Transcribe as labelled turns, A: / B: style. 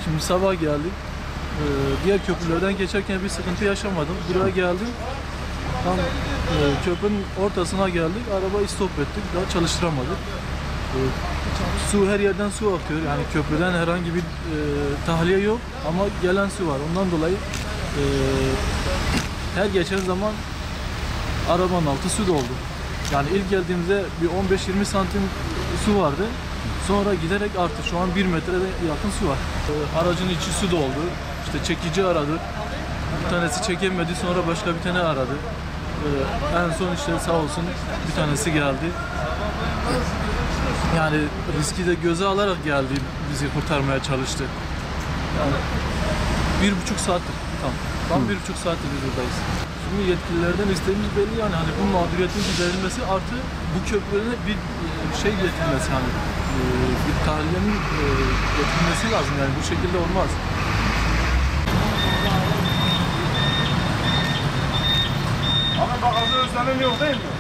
A: Şimdi sabah geldik. Diğer köprülerden geçerken bir sıkıntı yaşamadım. Buraya geldim. Tam köprünün ortasına geldik. Arabayı stop ettik. Daha çalıştıramadık. Su, her yerden su akıyor. Yani köprüden herhangi bir tahliye yok ama gelen su var. Ondan dolayı her geçen zaman arabanın altı su doldu. Yani ilk geldiğimizde bir 15-20 santim su vardı. Sonra giderek arttı. Şu an 1 metrede yakın su var. Aracın içi su doldu. İşte çekici aradık. Bir tanesi çekemedi. Sonra başka bir tane aradı. En son işte sağ olsun bir tanesi geldi. Yani riski de göze alarak geldi. Bizi kurtarmaya çalıştı. Yani 1,5 saattir. Tam 1,5 saattir biz buradayız. Şimdi yetkililerden isteğimiz belli, yani hani bu mağduriyetin giderilmesi artı bu köprülerine bir şey getirilmesi, hani bir tahliyenin getirilmesi lazım, yani bu şekilde olmaz.
B: Abi bagajda özlenen yok değil mi?